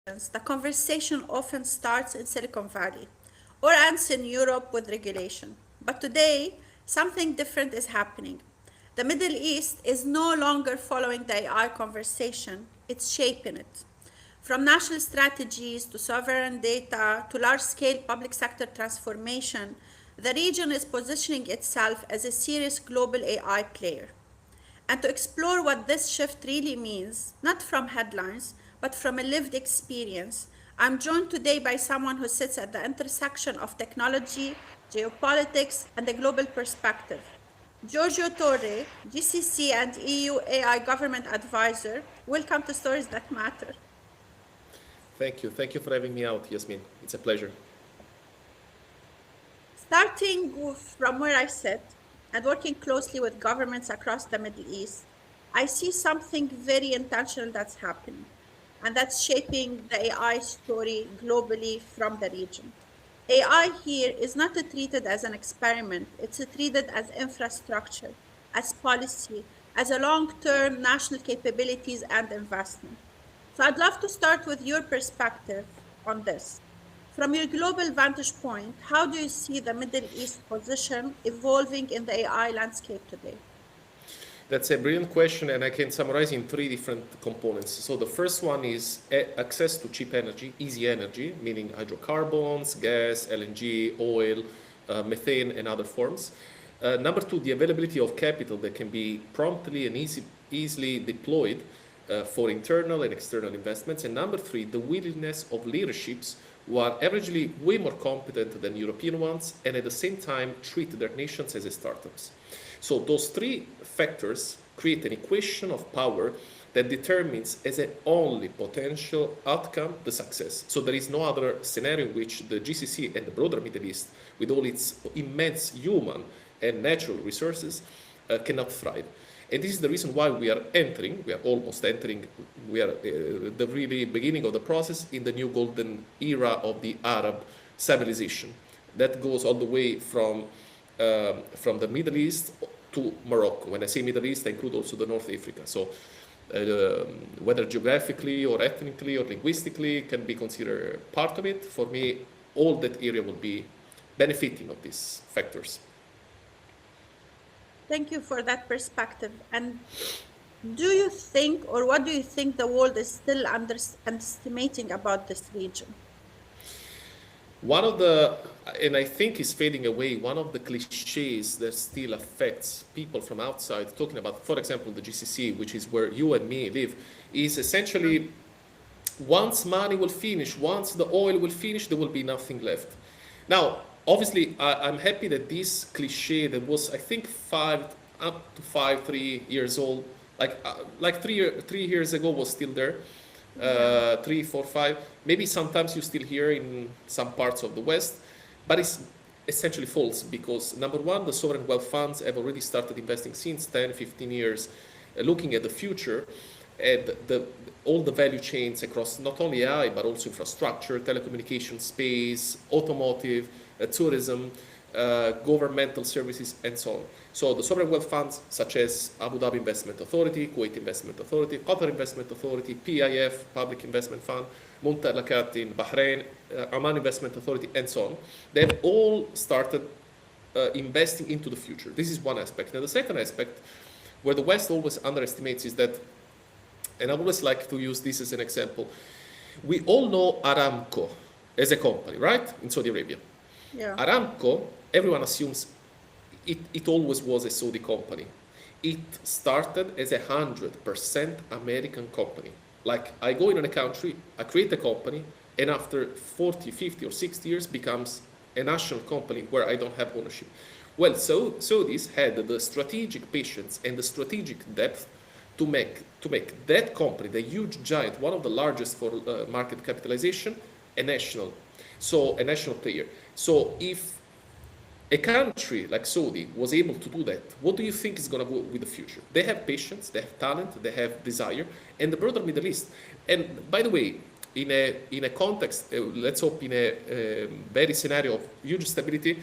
the conversation often starts in Silicon Valley or ends in Europe with regulation. But today, something different is happening. The Middle East is no longer following the AI conversation, it's shaping it. From national strategies to sovereign data to large scale public sector transformation, the region is positioning itself as a serious global AI player. And to explore what this shift really means, not from headlines, but from a lived experience, I'm joined today by someone who sits at the intersection of technology, geopolitics, and a global perspective. Giorgio Torre, GCC and EU AI government advisor, welcome to Stories That Matter. Thank you. Thank you for having me out, Yasmine. It's a pleasure. Starting from where I sit and working closely with governments across the Middle East, I see something very intentional that's happening, and that's shaping the AI story globally from the region. AI here is not treated as an experiment, it's treated as infrastructure, as policy, as a long term national capabilities and investment. So I'd love to start with your perspective on this. From your global vantage point, how do you see the Middle East position evolving in the AI landscape today? That's a brilliant question, and I can summarize in three different components. So the first one is access to cheap energy, easy energy, meaning hydrocarbons, gas, LNG, oil, methane, and other forms. Number two, the availability of capital that can be promptly and easily deployed for internal and external investments. And number three, the willingness of leaderships who are averagely way more competent than European ones and at the same time treat their nations as startups. So those three factors create an equation of power that determines as an only potential outcome the success. So there is no other scenario in which the GCC and the broader Middle East, with all its immense human and natural resources, cannot thrive. And this is the reason why we are almost entering, we are the really beginning of the process in the new golden era of the Arab civilization. That goes all the way from the Middle East to Morocco. When I say Middle East, I include also the North Africa. So whether geographically or ethnically or linguistically can be considered part of it. For me, all that area will be benefiting of these factors. Thank you for that perspective. And do you think, or what do you think the world is still underestimating about this region? One of the, and I think is fading away, one of the cliches that still affects people from outside, talking about, for example, the GCC, which is where you and me live, is essentially once money will finish, once the oil will finish, there will be nothing left. Now, obviously, I'm happy that this cliche that was, I think, 3 years old, like 3 years ago was still there. 3, 4, 5. Maybe sometimes you still hear in some parts of the West, but it's essentially false because number one, the sovereign wealth funds have already started investing since 10, 15 years, looking at the future and all the value chains across not only AI, but also infrastructure, telecommunication space, automotive, tourism, governmental services, and so on. So the sovereign wealth funds, such as Abu Dhabi Investment Authority, Kuwait Investment Authority, Qatar Investment Authority, PIF, Public Investment Fund, Mumtalakat in Bahrain, Oman Investment Authority, and so on, they've all started investing into the future. This is one aspect. Now, the second aspect, where the West always underestimates, is that, and I always like to use this as an example, we all know Aramco as a company, right, in Saudi Arabia. Yeah. Aramco, everyone assumes it always was a Saudi company. It started as 100% American company. Like I go in a country, I create a company, and after 40, 50, or 60 years becomes a national company where I don't have ownership. Well, so Saudis had the strategic patience and the strategic depth to make that company, the huge giant, one of the largest for market capitalization, a national player. So if a country like Saudi was able to do that, what do you think is going to go with the future? They have patience, they have talent, they have desire, and the broader Middle East. And by the way, in a context, let's hope in a very scenario of huge stability,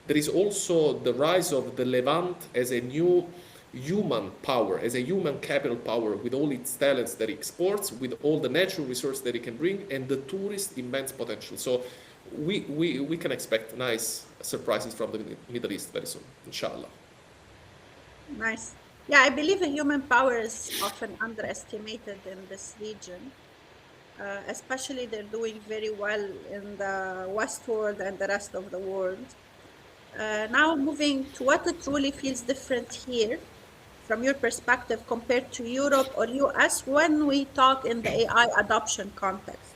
there is also the rise of the Levant as a new human power, as a human capital power, with all its talents that it exports, with all the natural resources that it can bring, and the tourist immense potential. So we can expect nice surprises from the Middle East very soon, inshallah. Nice. Yeah, I believe the human power is often underestimated in this region. Especially they're doing very well in the West world and the rest of the world. Now moving to what it truly feels different here from your perspective compared to Europe or US when we talk in the AI adoption context.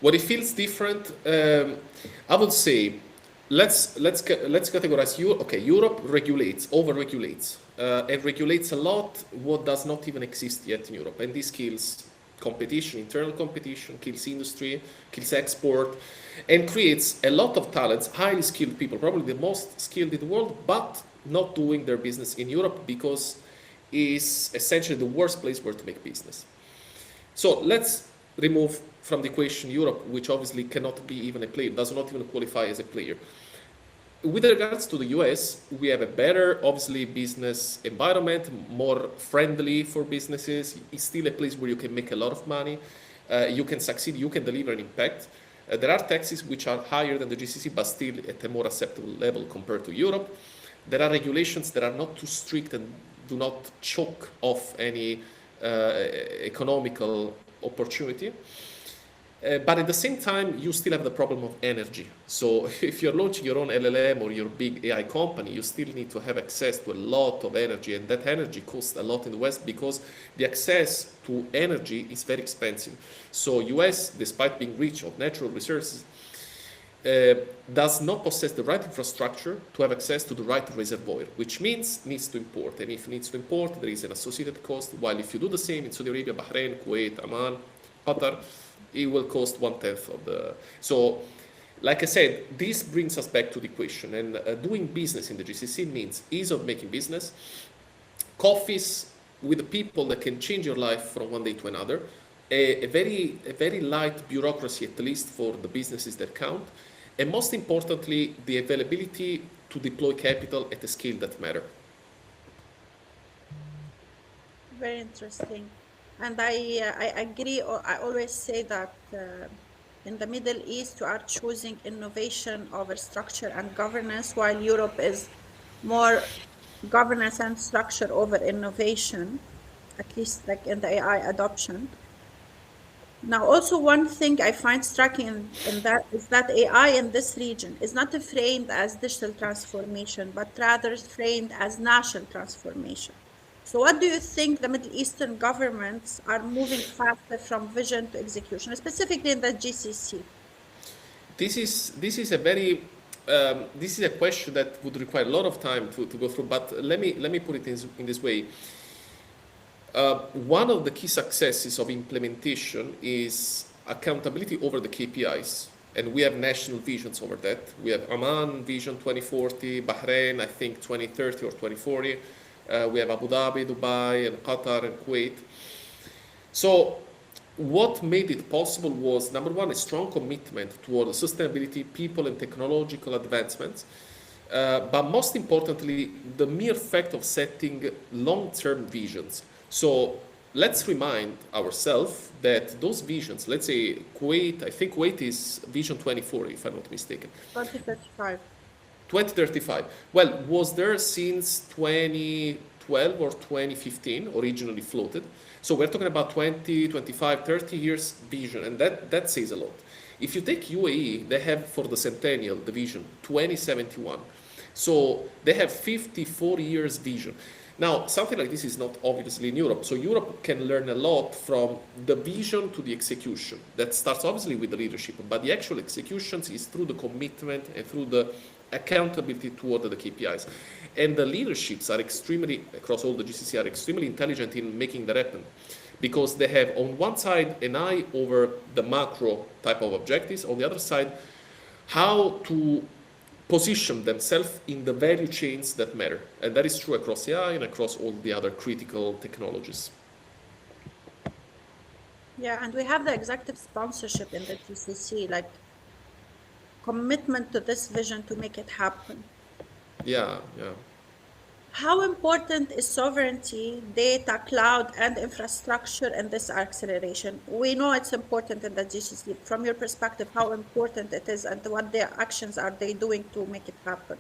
What it feels different, I would say, let's categorize Europe. Okay, Europe regulates, over-regulates, and regulates a lot what does not even exist yet in Europe, and this kills competition, internal competition, kills industry, kills export, and creates a lot of talents, highly skilled people, probably the most skilled in the world, but not doing their business in Europe because it's essentially the worst place where to make business. So let's remove from the equation Europe, which obviously cannot be even a player, does not even qualify as a player. With regards to the US, we have a better, obviously, business environment, more friendly for businesses. It's still a place where you can make a lot of money, you can succeed, you can deliver an impact. There are taxes which are higher than the GCC, but still at a more acceptable level compared to Europe. There are regulations that are not too strict and do not choke off any economical opportunity. But at the same time, you still have the problem of energy. So if you're launching your own LLM or your big AI company, you still need to have access to a lot of energy. And that energy costs a lot in the West because the access to energy is very expensive. So US, despite being rich of natural resources, does not possess the right infrastructure to have access to the right reservoir, which means needs to import. And if it needs to import, there is an associated cost. While if you do the same in Saudi Arabia, Bahrain, Kuwait, Oman, Qatar, it will cost 1/10 of the. So, like I said, this brings us back to the equation. And doing business in the GCC means ease of making business, coffees with the people that can change your life from one day to another, a very light bureaucracy, at least for the businesses that count, and most importantly, the availability to deploy capital at a scale that matter. Very interesting. And I agree, or I always say that in the Middle East, you are choosing innovation over structure and governance, while Europe is more governance and structure over innovation, at least like in the AI adoption. Now, also one thing I find striking in that is that AI in this region is not framed as digital transformation, but rather framed as national transformation. So what do you think the Middle Eastern governments are moving faster from vision to execution, specifically in the GCC? This is a very this is a question that would require a lot of time to go through. But let me put it in this way. One of the key successes of implementation is accountability over the KPIs. And we have national visions over that. We have Oman Vision 2040, Bahrain, I think 2030 or 2040. We have Abu Dhabi, Dubai, and Qatar, and Kuwait. So what made it possible was, number one, a strong commitment toward sustainability, people, and technological advancements. But most importantly, the mere fact of setting long-term visions. So let's remind ourselves that those visions, let's say Kuwait, I think Kuwait is Vision 2040, if I'm not mistaken. 2035. 2035. Well, was there since 2012 or 2015, originally floated. So we're talking about 20, 25, 30 years vision, and that says a lot. If you take UAE, they have for the centennial, the vision, 2071. So they have 54 years vision. Now, something like this is not obviously in Europe. So Europe can learn a lot from the vision to the execution. That starts obviously with the leadership, but the actual executions is through the commitment and through the accountability toward the KPIs. And the leaderships are extremely, across all the GCC, are extremely intelligent in making that happen. Because they have on one side an eye over the macro type of objectives, on the other side, how to position themselves in the value chains that matter. And that is true across AI and across all the other critical technologies. Yeah, and we have the executive sponsorship in the GCC, like commitment to this vision to make it happen. Yeah. How important is sovereignty, data, cloud, and infrastructure in this acceleration? We know it's important in the GCC. From your perspective, how important it is and what their actions are they doing to make it happen?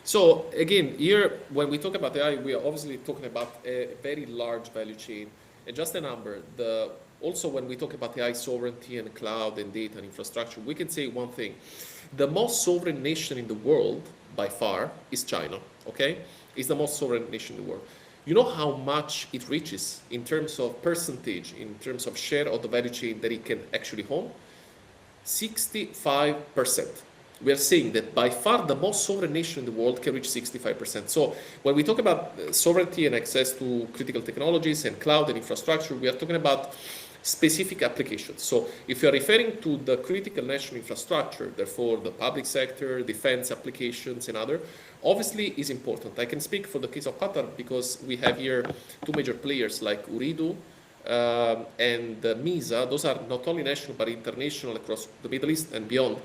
So again, here, when we talk about AI, we are obviously talking about a very large value chain. And just a number, also when we talk about AI sovereignty and cloud and data and infrastructure, we can say one thing. The most sovereign nation in the world, by far, is China, okay? It's the most sovereign nation in the world. You know how much it reaches in terms of percentage, in terms of share of the value chain that it can actually own? 65%. We are saying that by far the most sovereign nation in the world can reach 65%. So when we talk about sovereignty and access to critical technologies and cloud and infrastructure, we are talking about specific applications. So if you're referring to the critical national infrastructure, therefore the public sector, defense applications and other, obviously is important. I can speak for the case of Qatar because we have here two major players like Ooredoo and MISA. Those are not only national but international across the Middle East and beyond,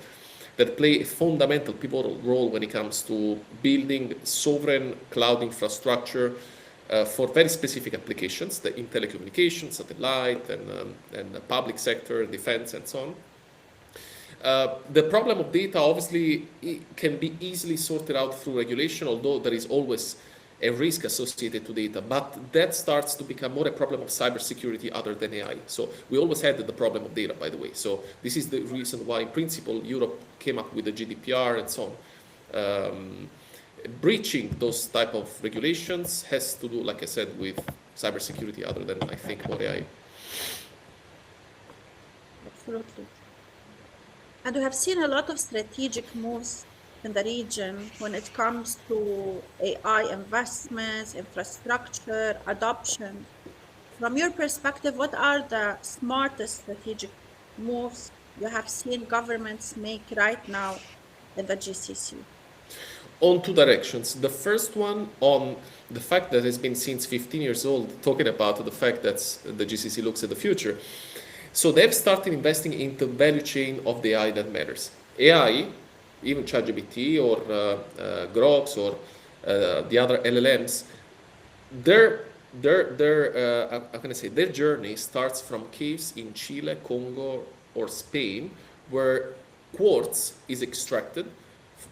that play a fundamental pivotal role when it comes to building sovereign cloud infrastructure for very specific applications, in telecommunications, satellite, and the public sector, defense, and so on. The problem of data obviously can be easily sorted out through regulation, although there is always a risk associated to data, but that starts to become more a problem of cybersecurity other than AI. So we always had the problem of data, by the way. So this is the reason why, in principle, Europe came up with the GDPR and so on. Breaching those type of regulations has to do, like I said, with cybersecurity other than, I think, more AI. Absolutely. And we have seen a lot of strategic moves in the region when it comes to AI investments, infrastructure, adoption. From your perspective, what are the smartest strategic moves you have seen governments make right now in the GCC? On two directions. The first one on the fact that it's been since 15 years old talking about the fact that the GCC looks at the future. So they've started investing into the value chain of the AI that matters. AI, even ChatGPT or Grox or the other LLMs, how can I say, their journey starts from caves in Chile, Congo, or Spain, where quartz is extracted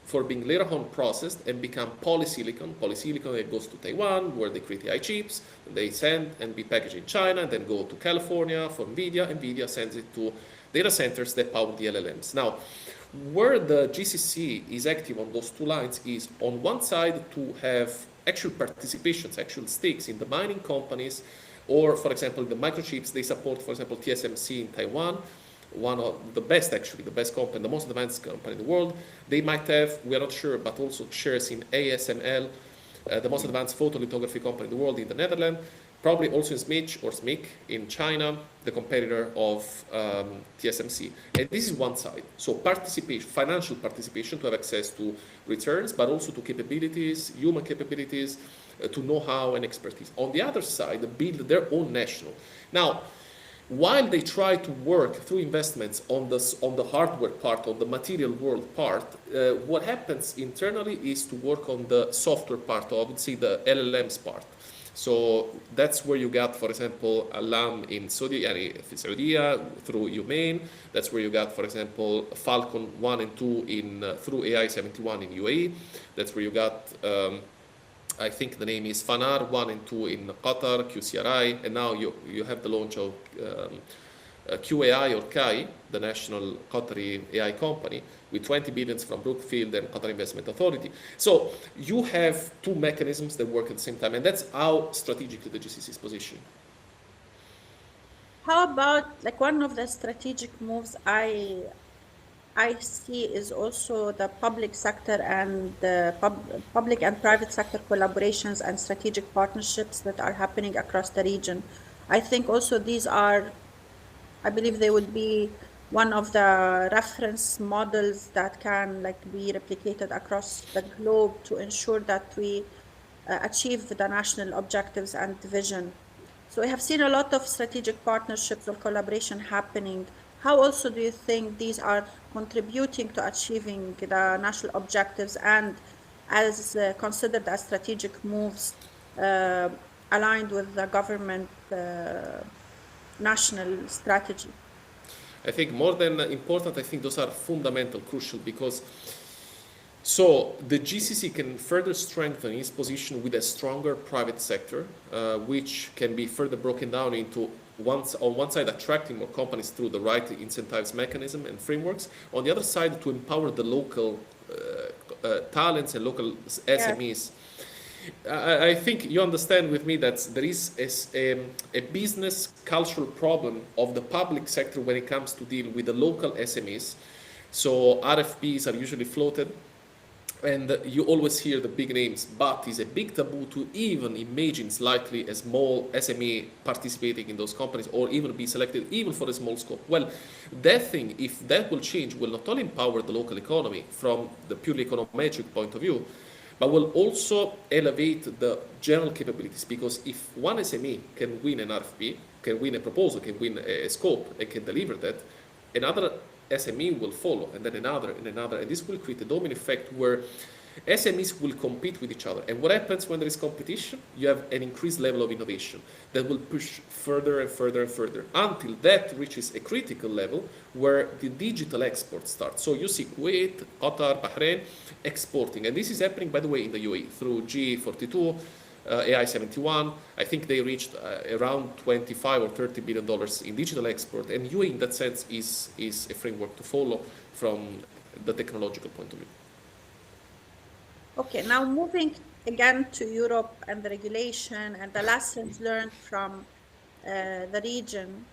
for being later on processed and become polysilicon. Polysilicon, it goes to Taiwan, where they create AI chips, they send and be packaged in China, and then go to California for NVIDIA. NVIDIA sends it to data centers that power the LLMs. Now, where the GCC is active on those two lines is, on one side, to have actual participations, actual stakes in the mining companies, or, for example, the microchips, they support, for example, TSMC in Taiwan, one of the best, actually, the best company, the most advanced company in the world. They might have, we are not sure, but also shares in ASML, the most advanced photolithography company in the world in the Netherlands, probably also in SMIC in China, the competitor of TSMC. And this is one side. So participation, financial participation to have access to returns, but also to capabilities, human capabilities, to know-how and expertise. On the other side, build their own national. Now, while they try to work through investments on the hardware part, on the material world part, what happens internally is to work on the software part, or I would say the LLMs part. So that's where you got, for example, Alam in Saudi Arabia through UMain. That's where you got, for example, Falcon 1 and 2 through AI-71 in UAE. That's where you got, I think the name is Fanar 1 and 2 in Qatar, QCRI, and now you have the launch of QAI or KAI, the national Qatari AI company, with 20 billions from Brookfield and Qatar Investment Authority. So you have two mechanisms that work at the same time, and that's how strategically the GCC is positioned. How about, like, one of the strategic moves I see is also the public sector and the public and private sector collaborations and strategic partnerships that are happening across the region. I think also these are, I believe they would be one of the reference models that can be replicated across the globe to ensure that we achieve the national objectives and vision. So we have seen a lot of strategic partnerships or collaboration happening. How also do you think these are contributing to achieving the national objectives and as considered as strategic moves uh, aligned with the government national strategy? I think more than important, I think those are fundamental, crucial, because so the GCC can further strengthen its position with a stronger private sector, which can be further broken down into on one side attracting more companies through the right incentives mechanism and frameworks, on the other side to empower the local talents and local Yes. SMEs. I think you understand with me that there is a business cultural problem of the public sector when it comes to deal with the local SMEs. So RFPs are usually floated, and you always hear the big names, but it's a big taboo to even imagine slightly a small SME participating in those companies or even be selected even for a small scope. Well, that thing, if that will change, will not only empower the local economy from the purely econometric point of view, but will also elevate the general capabilities, because if one SME can win an RFP, can win a proposal, can win a scope, and can deliver that, another SME will follow, and then another, and this will create a domino effect where SMEs will compete with each other. And what happens when there is competition? You have an increased level of innovation that will push further and further and further until that reaches a critical level where the digital export starts. So you see Kuwait, Qatar, Bahrain exporting. And this is happening, by the way, in the UAE through G42, AI71. I think they reached around 25 or 30 billion dollars in digital export. And UAE, in that sense, is a framework to follow from the technological point of view. Okay, now moving again to Europe and the regulation and the lessons learned from the region.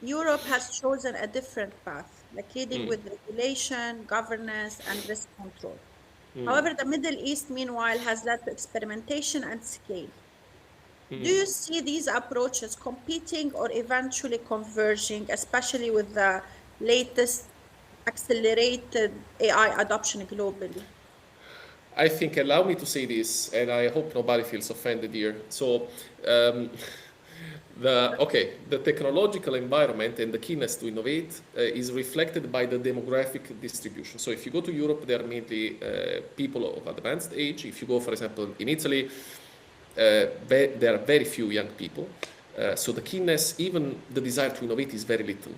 Europe has chosen a different path, like leading with regulation, governance, and risk control. However, the Middle East, meanwhile, has led to experimentation and scale. Do you see these approaches competing or eventually converging, especially with the latest accelerated AI adoption globally? I think, allow me to say this, and I hope nobody feels offended here. So, um, the technological environment and the keenness to innovate is reflected by the demographic distribution. So, if you go to Europe, they are mainly people of advanced age. If you go, for example, in Italy, there are very few young people. So the keenness, even the desire to innovate is very little.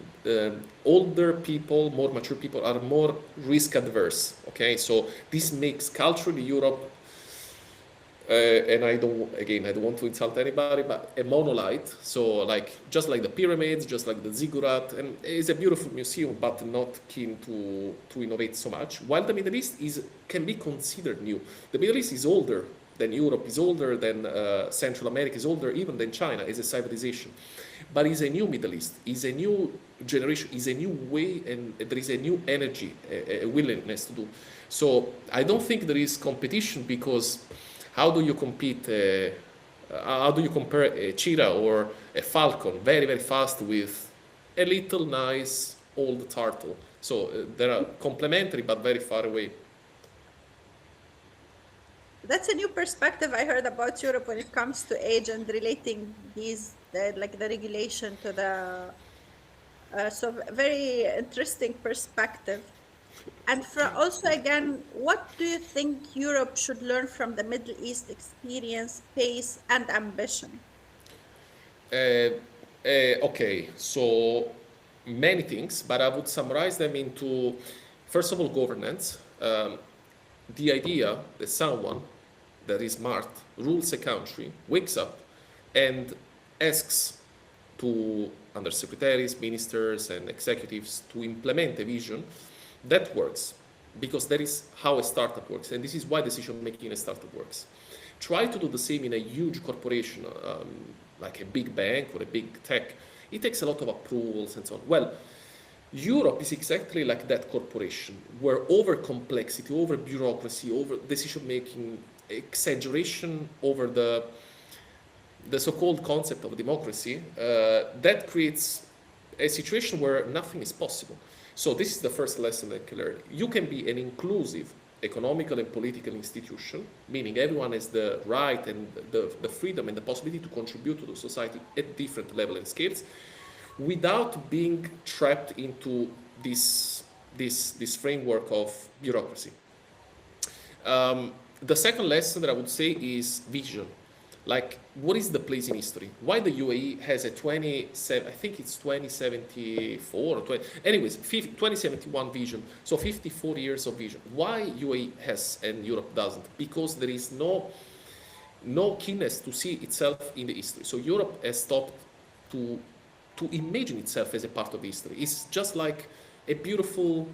Older people, more mature people are more risk adverse. Okay, so this makes culturally Europe, and I don't want to insult anybody, but a monolith. So like just like the pyramids, just like the ziggurat, and it's a beautiful museum, but not keen to innovate so much. While the Middle East can be considered new. The Middle East is older than Europe, is older than Central America, is older even than China as a civilization. But it's a new Middle East, is a new generation, is a new way, and there is a new energy, a willingness to do. So I don't think there is competition, because how do you compete? How do you compare a cheetah or a falcon, very very fast, with a little nice old turtle? So they are complementary but very far away. That's a new perspective I heard about Europe when it comes to age and relating these, like the regulation to the, so very interesting perspective. And for also again, what do you think Europe should learn from the Middle East experience, pace, and ambition? Uh, okay, so many things, but I would summarize them into, first of all, governance. The idea that someone that is smart rules a country, wakes up, and asks to undersecretaries, ministers, and executives to implement a vision that works, because that is how a startup works, and this is why decision making in a startup works. Try to do the same in a huge corporation, like a big bank or a big tech. It takes a lot of approvals and so on. Well, Europe is exactly like that corporation, where over complexity, over bureaucracy, over decision making, exaggeration over the so-called concept of democracy, that creates a situation where nothing is possible. So this is the first lesson I can learn. You can be an inclusive economical and political institution, meaning everyone has the right and the freedom and the possibility to contribute to the society at different levels and scales, without being trapped into this framework of bureaucracy. The second lesson that I would say is vision. Like, what is the place in history? Why the UAE has a 27, I think it's 2074 or 20, anyways, 2071 vision, so 54 years of vision. Why UAE has and Europe doesn't? Because there is no keenness to see itself in the history. So Europe has stopped to imagine itself as a part of history. It's just like a beautiful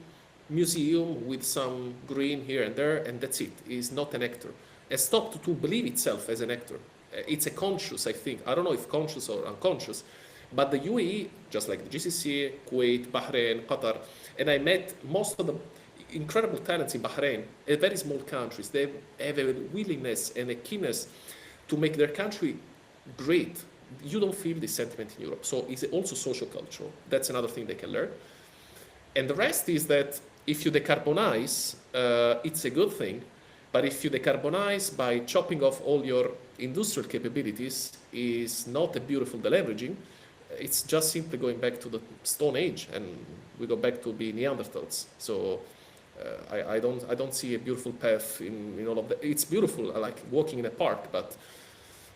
museum with some green here and there, and that's it. It's not an actor. Has stopped to believe itself as an actor. It's a conscious, I think. I don't know if conscious or unconscious, but the UAE, just like the GCC, Kuwait, Bahrain, Qatar, and I met most of the incredible talents in Bahrain, a very small countries. They have a willingness and a keenness to make their country great. You don't feel this sentiment in Europe. So it's also social cultural. That's another thing they can learn. And the rest is that if you decarbonize, it's a good thing. But if you decarbonize by chopping off all your industrial capabilities, is not a beautiful deleveraging. It's just simply going back to the Stone Age, and we go back to be Neanderthals. So I don't see a beautiful path in all of that. It's beautiful, I like walking in a park, but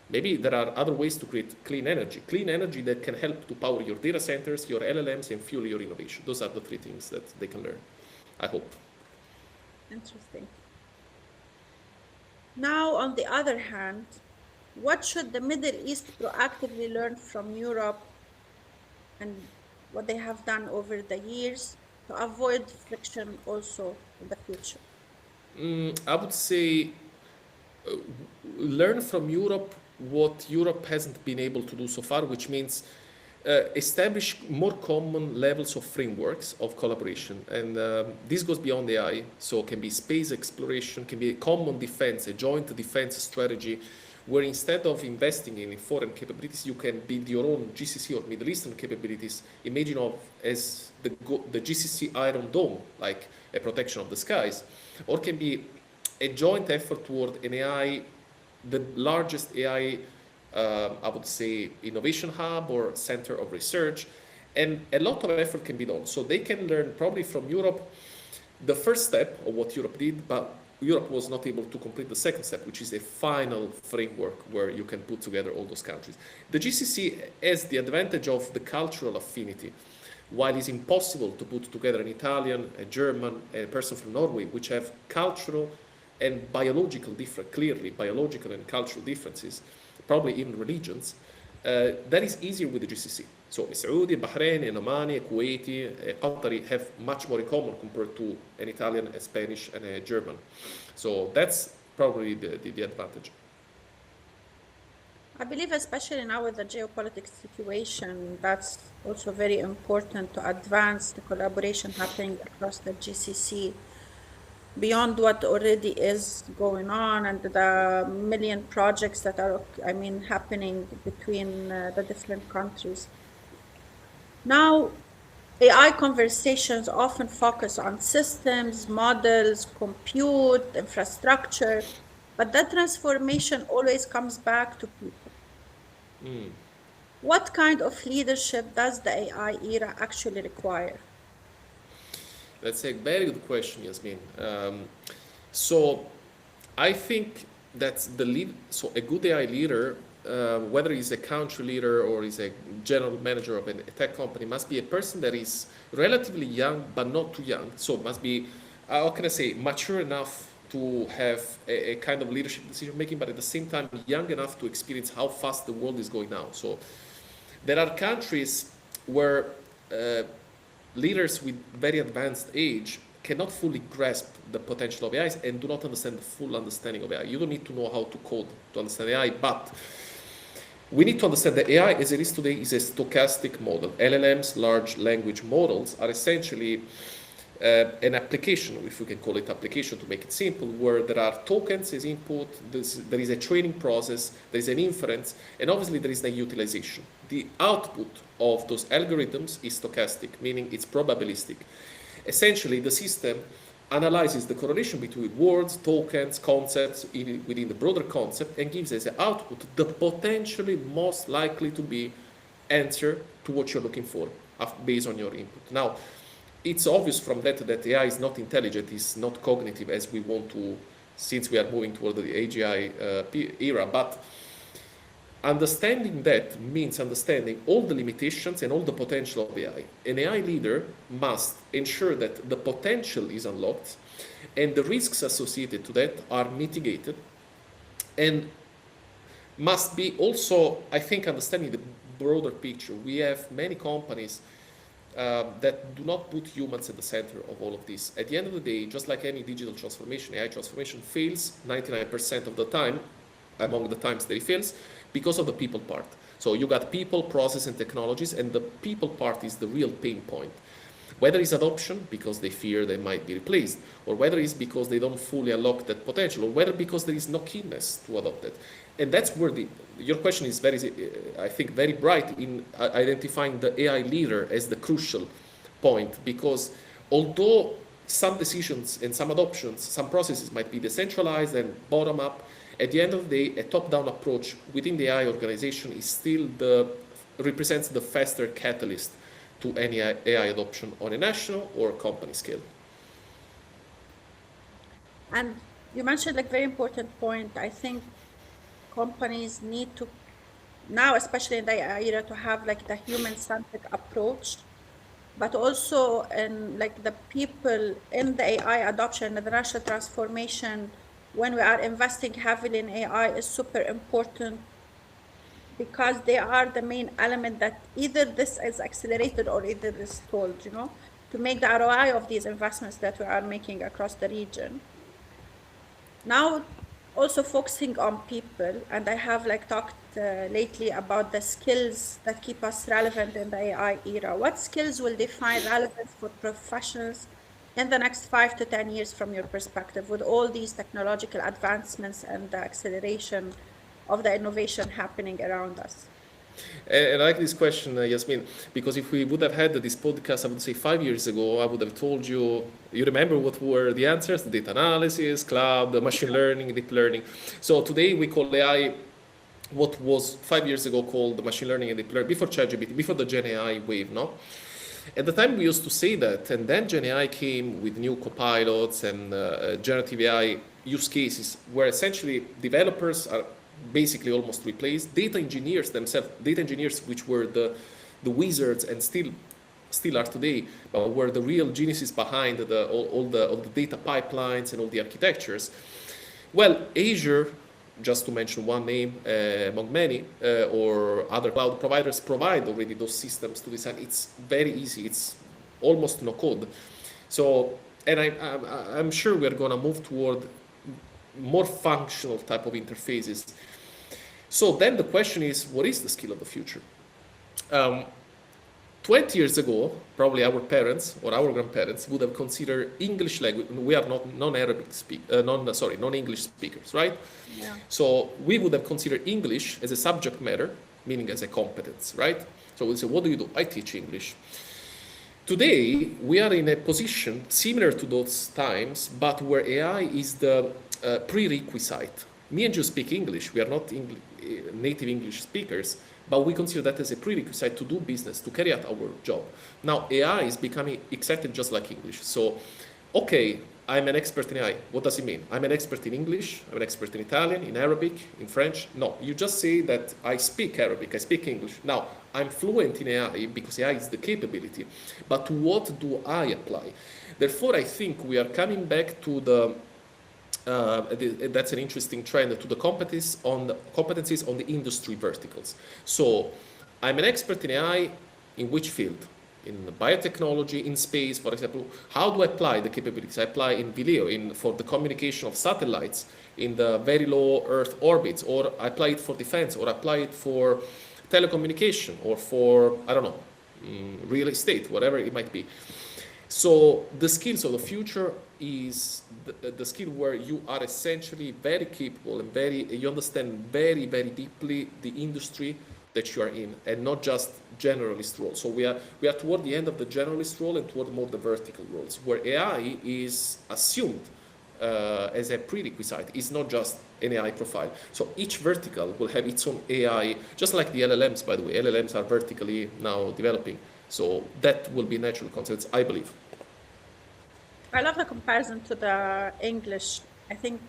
maybe there are other ways to create clean energy that can help to power your data centers, your LLMs, and fuel your innovation. Those are the three things that they can learn, I hope. Interesting. Now, on the other hand, what should the Middle East proactively learn from Europe and what they have done over the years to avoid friction also in the future? I would say learn from Europe what Europe hasn't been able to do so far, which means establish more common levels of frameworks of collaboration. And this goes beyond AI, so it can be space exploration, can be a common defense, a joint defense strategy, where instead of investing in foreign capabilities, you can build your own GCC or Middle Eastern capabilities. Imagine of as the GCC Iron Dome, like a protection of the skies, or can be a joint effort toward an AI, the largest AI, I would say, innovation hub or center of research, and a lot of effort can be done. So they can learn probably from Europe the first step of what Europe did, but Europe was not able to complete the second step, which is a final framework where you can put together all those countries. The GCC has the advantage of the cultural affinity. While it's impossible to put together an Italian, a German, a person from Norway, which have cultural and biological different, clearly biological and cultural differences, probably even religions, that is easier with the GCC. So a Saudi, Bahrain, an Omani, a Kuwaiti, a Qatari have much more in common compared to an Italian, a Spanish, and a German. So that's probably the advantage. I believe, especially now with the geopolitics situation, that's also very important to advance the collaboration happening across the GCC beyond what already is going on and the million projects that are, happening between the different countries. Now, AI conversations often focus on systems, models, compute, infrastructure, but that transformation always comes back to people. What kind of leadership does the AI era actually require? That's a very good question, Yasmine. So I think that's so a good AI leader, whether he's a country leader or is a general manager of a tech company, must be a person that is relatively young, but not too young. So must be, how can I say, mature enough to have a kind of leadership decision making, but at the same time young enough to experience how fast the world is going now. So there are countries where leaders with very advanced age cannot fully grasp the potential of AI and do not understand the full understanding of AI. You don't need to know how to code to understand AI, but we need to understand that AI as it is today is a stochastic model. LLMs, large language models, are essentially an application, if we can call it application to make it simple, where there are tokens as input, there is a training process, there is an inference, and obviously there is the utilization. The output of those algorithms is stochastic, meaning it's probabilistic. Essentially, the system analyzes the correlation between words, tokens, concepts within the broader concept and gives as an output the potentially most likely to be answer to what you're looking for based on your input. Now, it's obvious from that AI is not intelligent, it's not cognitive as we want to since we are moving toward the AGI era. But understanding that means understanding all the limitations and all the potential of AI. An AI leader must ensure that the potential is unlocked and the risks associated to that are mitigated, and must be also, I think, understanding the broader picture. We have many companies that do not put humans at the center of all of this. At the end of the day, just like any digital transformation, AI transformation fails 99% of the time, among the times that it fails, because of the people part. So you got people, process, and technologies, and the people part is the real pain point. Whether it's adoption, because they fear they might be replaced, or whether it's because they don't fully unlock that potential, or whether because there is no keenness to adopt it. And that's where your question is very, I think, very bright in identifying the AI leader as the crucial point, because although some decisions and some adoptions, some processes might be decentralized and bottom up, at the end of the day, a top-down approach within the AI organization is still represents the faster catalyst to any AI adoption on a national or company scale. And you mentioned like very important point. I think companies need to now, especially in the AI era, to have like the human-centric approach, but also in like the people in the AI adoption and the national transformation. When we are investing heavily in AI is super important, because they are the main element that either this is accelerated or either is stalled, to make the ROI of these investments that we are making across the region. Now, also focusing on people, and I have like talked lately about the skills that keep us relevant in the AI era. What skills will define relevance for professionals in the next 5 to 10 years from your perspective, with all these technological advancements and the acceleration of the innovation happening around us? And I like this question, Yasmine, because if we would have had this podcast, I would say 5 years ago, I would have told you, you remember what were the answers? The data analysis, cloud, the machine learning, deep learning. So today we call AI what was 5 years ago called the machine learning and deep learning, before ChatGPT, before the Gen AI wave, no? At the time we used to say that, and then Gen AI came with new copilots and generative AI use cases where essentially developers are basically almost replaced. Data engineers themselves, data engineers which were the wizards and still are today, but were the real geniuses behind all the data pipelines and all the architectures. Well, Azure, just to mention one name among many, or other cloud providers provide already those systems to design. It's very easy. It's almost no code. So, and I'm sure we're going to move toward more functional type of interfaces. So then the question is, what is the skill of the future? 20 years ago, probably our parents or our grandparents would have considered English language. We are not non-English speakers, right? Yeah. So we would have considered English as a subject matter, meaning as a competence, right? So we'll say, what do you do? I teach English. Today, we are in a position similar to those times, but where AI is the prerequisite. Me and you speak English. We are not native English speakers, but we consider that as a prerequisite to do business, to carry out our job. Now, AI is becoming accepted just like English. So, okay, I'm an expert in AI. What does it mean? I'm an expert in English, I'm an expert in Italian, in Arabic, in French. No, you just say that I speak Arabic, I speak English. Now, I'm fluent in AI because AI is the capability. But what do I apply? Therefore, I think we are coming back to that's an interesting trend, to the competencies on the industry verticals. So I'm an expert in AI in which field? In biotechnology, in space, for example. How do I apply the capabilities? I apply in video, for the communication of satellites in the very low Earth orbits, or I apply it for defense, or I apply it for telecommunication, or for, I don't know, real estate, whatever it might be. So the skills of the future is the skill where you are essentially very capable and you understand very, very deeply the industry that you are in, and not just generalist roles. So we are toward the end of the generalist role and toward more the vertical roles, where AI is assumed as a prerequisite. It's not just an AI profile. So each vertical will have its own AI, just like the LLMs, by the way. LLMs are vertically now developing. So that will be natural consequence, I believe. I love the comparison to the English. I think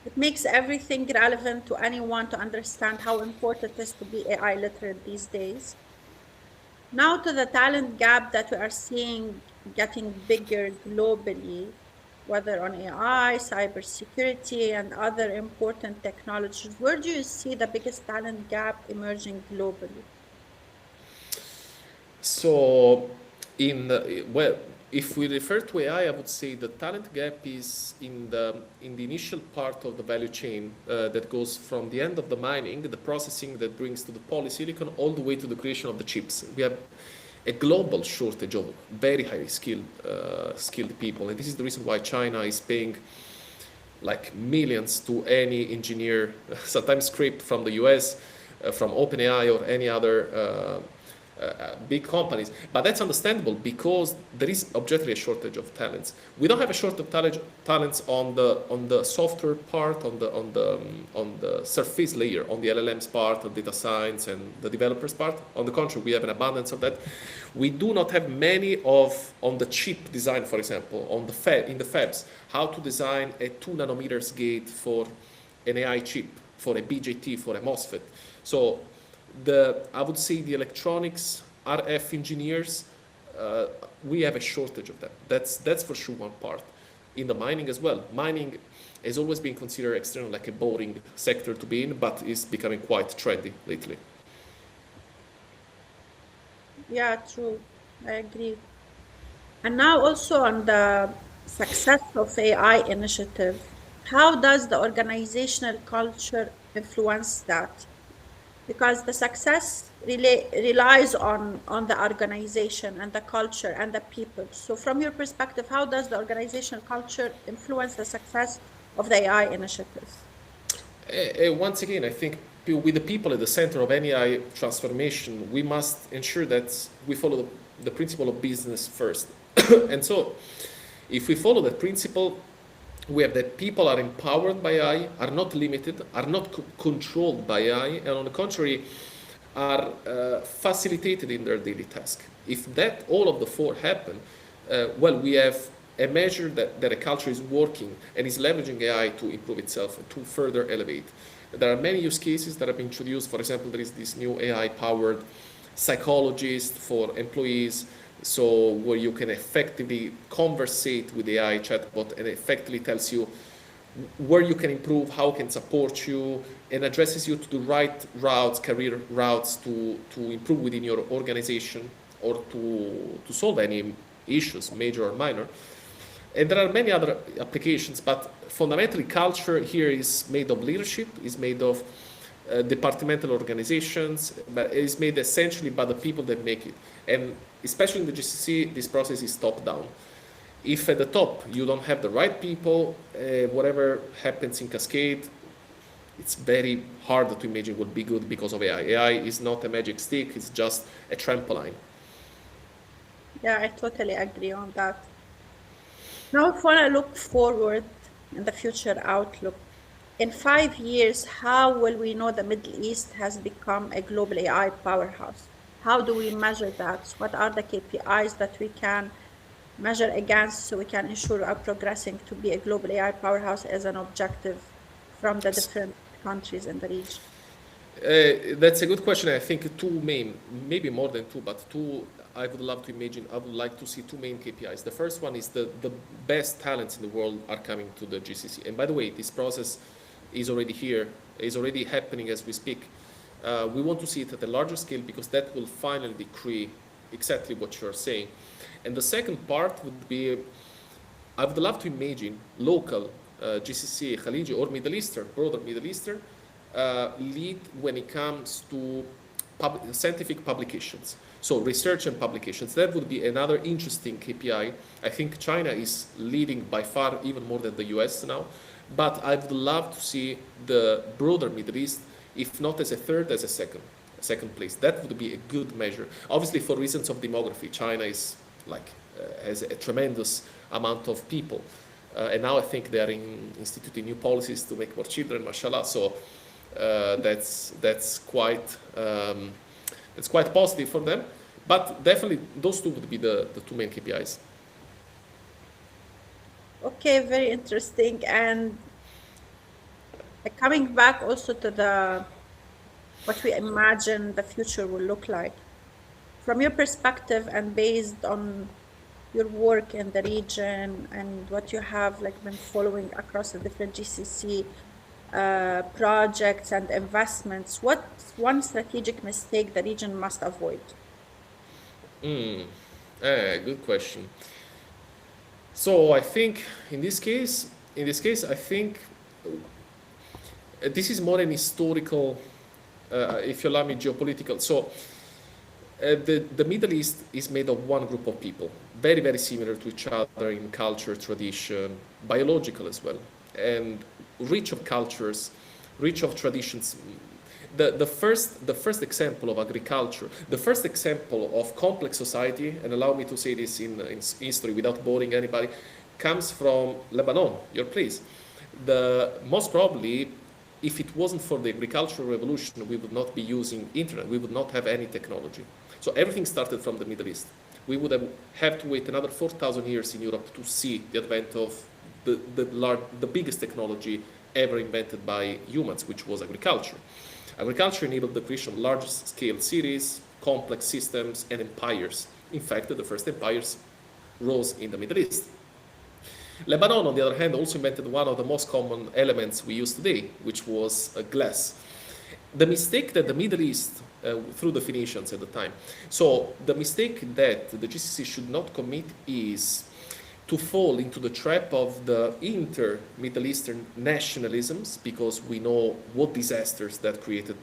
It makes everything relevant to anyone to understand how important it is to be AI literate these days. Now to the talent gap that we are seeing getting bigger globally, whether on AI, cybersecurity, and other important technologies. Where do you see the biggest talent gap emerging globally? So, well, if we refer to AI, I would say the talent gap is in the initial part of the value chain that goes from the end of the mining, the processing that brings to the polysilicon, all the way to the creation of the chips. We have a global shortage of very highly skilled people, and this is the reason why China is paying like millions to any engineer, sometimes scraped from the US, from OpenAI or any other big companies. But that's understandable because there is objectively a shortage of talents. We don't have a shortage of talents on the software part, on the surface layer, on the LLMs part, on data science and the developers part. On the contrary, we have an abundance of that. We do not have many on the chip design, for example, in the fabs, how to design a 2 nanometers gate for an AI chip, for a BJT, for a MOSFET. So I would say the electronics RF engineers, we have a shortage of that. That's for sure one part. In the mining as well. Mining has always been considered external like a boring sector to be in, but is becoming quite trendy lately. Yeah, true. I agree. And now also on the success of AI initiative, how does the organizational culture influence that? Because the success relies on the organization and the culture and the people. So from your perspective, how does the organizational culture influence the success of the AI initiatives? Once again, I think with the people at the center of any AI transformation, we must ensure that we follow the principle of business first. And so, if we follow that principle, we have that people are empowered by AI, are not limited, are not controlled by AI, and on the contrary, are facilitated in their daily task. If that all of the four happen, well, we have a measure that a culture is working and is leveraging AI to improve itself, to further elevate. There are many use cases that have been introduced. For example, there is this new AI-powered psychologist for employees, so where you can effectively conversate with the AI chatbot and effectively tells you where you can improve, how it can support you, and addresses you to the right routes, career routes to improve within your organization or to solve any issues, major or minor. And there are many other applications, but fundamentally culture here is made of leadership, is made of departmental organizations, but it is made essentially by the people that make it. And especially in the GCC, this process is top down. If at the top you don't have the right people, whatever happens in cascade, it's very hard to imagine would be good because of AI. AI is not a magic stick, it's just a trampoline. Yeah, I totally agree on that. Now, if we want to look forward in the future outlook, in 5 years, how will we know the Middle East has become a global AI powerhouse? How do we measure that? What are the KPIs that we can measure against so we can ensure are progressing to be a global AI powerhouse as an objective from the different countries in the region? That's a good question. I think two main, maybe more than two, but two I would love to imagine. I would like to see two main KPIs. The first one is the best talents in the world are coming to the GCC. And by the way, this process is already here, is already happening as we speak. We want to see it at a larger scale because that will finally decree exactly what you're saying. And the second part would be, I would love to imagine local GCC, Khaliji, or Middle Eastern, broader Middle Eastern, lead when it comes to scientific publications. So research and publications, that would be another interesting KPI. I think China is leading by far even more than the US now, but I would love to see the broader Middle East, if not as a third, as a second place. That would be a good measure. Obviously, for reasons of demography, China is has a tremendous amount of people. And now I think they are instituting new policies to make more children, mashallah. So that's quite positive for them. But definitely those two would be the two main KPIs. Okay, very interesting. And Like coming back also to the what we imagine the future will look like. From your perspective and based on your work in the region and what you have like been following across the different GCC projects and investments, what's one strategic mistake the region must avoid? Good question. So I think in this case, I think this is more an historical, if you allow me, geopolitical. So the Middle East is made of one group of people, very, very similar to each other in culture, tradition, biological as well, and rich of cultures, rich of traditions. The first example of agriculture, the first example of complex society, and allow me to say this in history without boring anybody, comes from Lebanon, your place. Most probably, if it wasn't for the agricultural revolution, we would not be using internet. We would not have any technology. So everything started from the Middle East. We would have to wait another 4,000 years in Europe to see the advent of the biggest technology ever invented by humans, which was agriculture. Agriculture enabled the creation of large-scale cities, complex systems, and empires. In fact, the first empires rose in the Middle East. Lebanon, on the other hand, also invented one of the most common elements we use today, which was glass. The mistake that the Middle East, through the Phoenicians at the time, so the mistake that the GCC should not commit is to fall into the trap of the inter-Middle Eastern nationalisms, because we know what disasters that created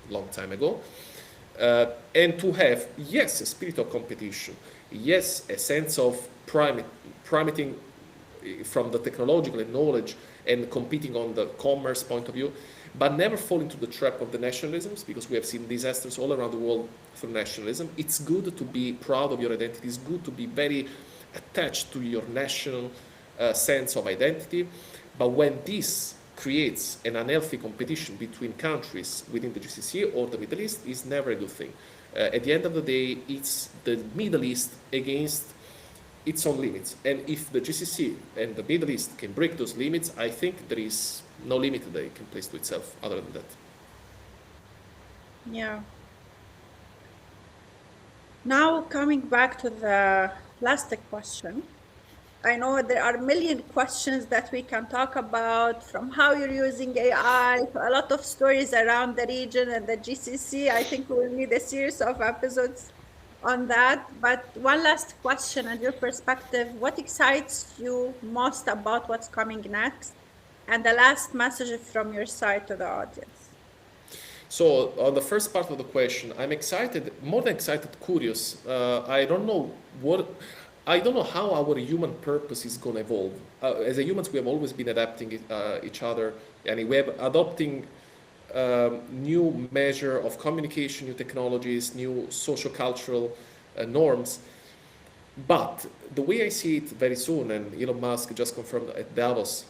a long time ago, and to have, yes, a spirit of competition, yes, a sense of primating from the technological and knowledge and competing on the commerce point of view, but never fall into the trap of the nationalisms, because we have seen disasters all around the world through nationalism. It's good to be proud of your identity. It's good to be very attached to your national sense of identity. But when this creates an unhealthy competition between countries within the GCC or the Middle East, is never a good thing. At the end of the day, it's the Middle East against its own limits. And if the GCC and the Middle East can break those limits, I think there is no limit that it can place to itself other than that. Yeah. Now coming back to the plastic question. I know there are a million questions that we can talk about, from how you're using AI to a lot of stories around the region and the GCC. I think we will need a series of episodes on that. But one last question, and your perspective, what excites you most about what's coming next? And the last message from your side to the audience. So on the first part of the question, I'm excited, more than excited, curious. I don't know how our human purpose is going to evolve. As a humans, we have always been adapting each other, and we have adopting new measure of communication, new technologies, new social cultural norms. But the way I see it very soon, and Elon Musk just confirmed at Davos,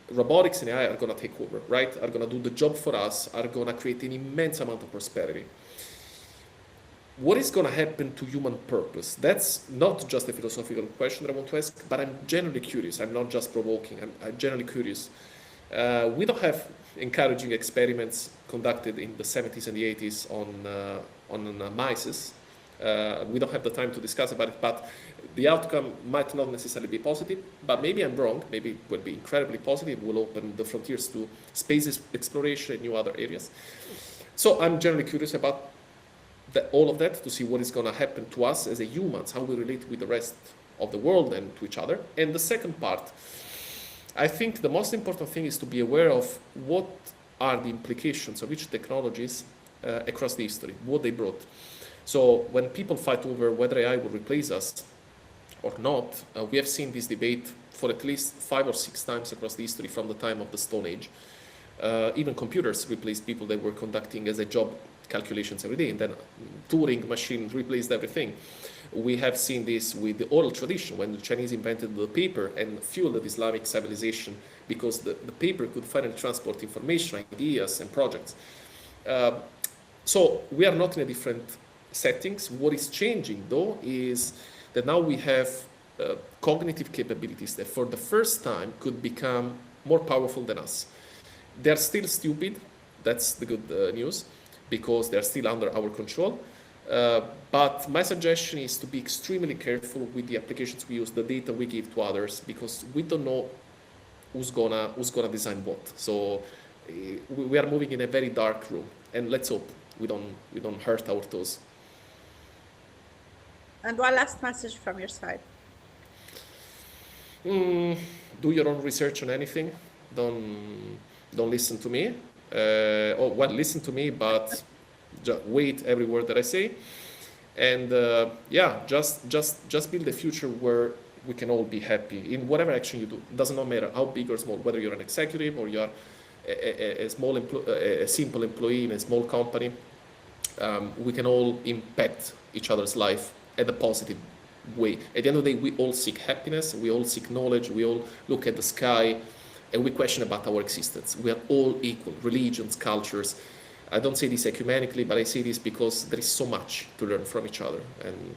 robotics and AI are going to take over, right? Are going to do the job for us, are going to create an immense amount of prosperity. What is going to happen to human purpose? That's not just a philosophical question that I want to ask, but I'm genuinely curious. I'm not just provoking, I'm genuinely curious. We don't have encouraging experiments conducted in the 70s and the 80s on mice. We don't have the time to discuss about it, but the outcome might not necessarily be positive, but maybe I'm wrong. Maybe it will be incredibly positive. It will open the frontiers to space exploration and new other areas. So I'm generally curious about all of that, to see what is going to happen to us as a humans, how we relate with the rest of the world and to each other. And the second part, I think the most important thing is to be aware of what are the implications of each technologies across the history, what they brought. So when people fight over whether AI will replace us or not, we have seen this debate for at least 5 or 6 times across the history from the time of the Stone Age. Even computers replaced people that were conducting as a job calculations every day, and then Turing machine replaced everything. We have seen this with the oral tradition, when the Chinese invented the paper and fueled the Islamic civilization, because the paper could finally transport information, ideas, and projects. So we are not in a different settings. What is changing, though, is that now we have cognitive capabilities that for the first time could become more powerful than us. They're still stupid. That's the good news, because they're still under our control. But my suggestion is to be extremely careful with the applications we use, the data we give to others, because we don't know who's gonna design what. So we are moving in a very dark room, and let's hope we don't hurt our toes. And one last message from your side. Do your own research on anything. Don't listen to me. Listen to me, but wait every word that I say. And just build a future where we can all be happy in whatever action you do. It doesn't matter how big or small, whether you're an executive or you're a simple employee in a small company. We can all impact each other's life in a positive way. At the end of the day, we all seek happiness, we all seek knowledge, we all look at the sky, and we question about our existence. We are all equal, religions, cultures. I don't say this ecumenically, but I say this because there is so much to learn from each other. And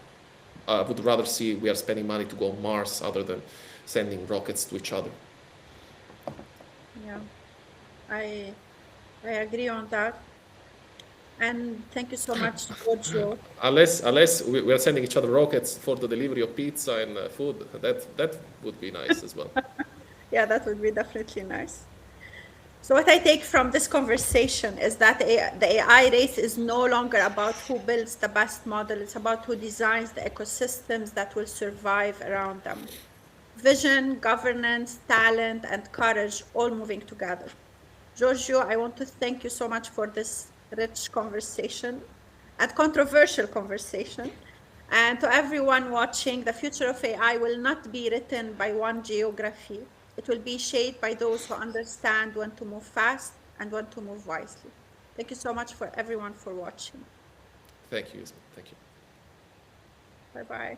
I would rather see we are spending money to go on Mars other than sending rockets to each other. Yeah, I agree on that. And thank you so much, Giorgio. Unless we are sending each other rockets for the delivery of pizza and food, that would be nice as well. Yeah, that would be definitely nice. So what I take from this conversation is that the AI race is no longer about who builds the best model. It's about who designs the ecosystems that will survive around them. Vision, governance, talent, and courage all moving together. Giorgio, I want to thank you so much for this rich conversation and controversial conversation. And to everyone watching, the future of AI will not be written by one geography. It will be shaped by those who understand when to move fast and when to move wisely. Thank you so much for everyone for watching. Thank you, Yasmine. Thank you. Bye-bye.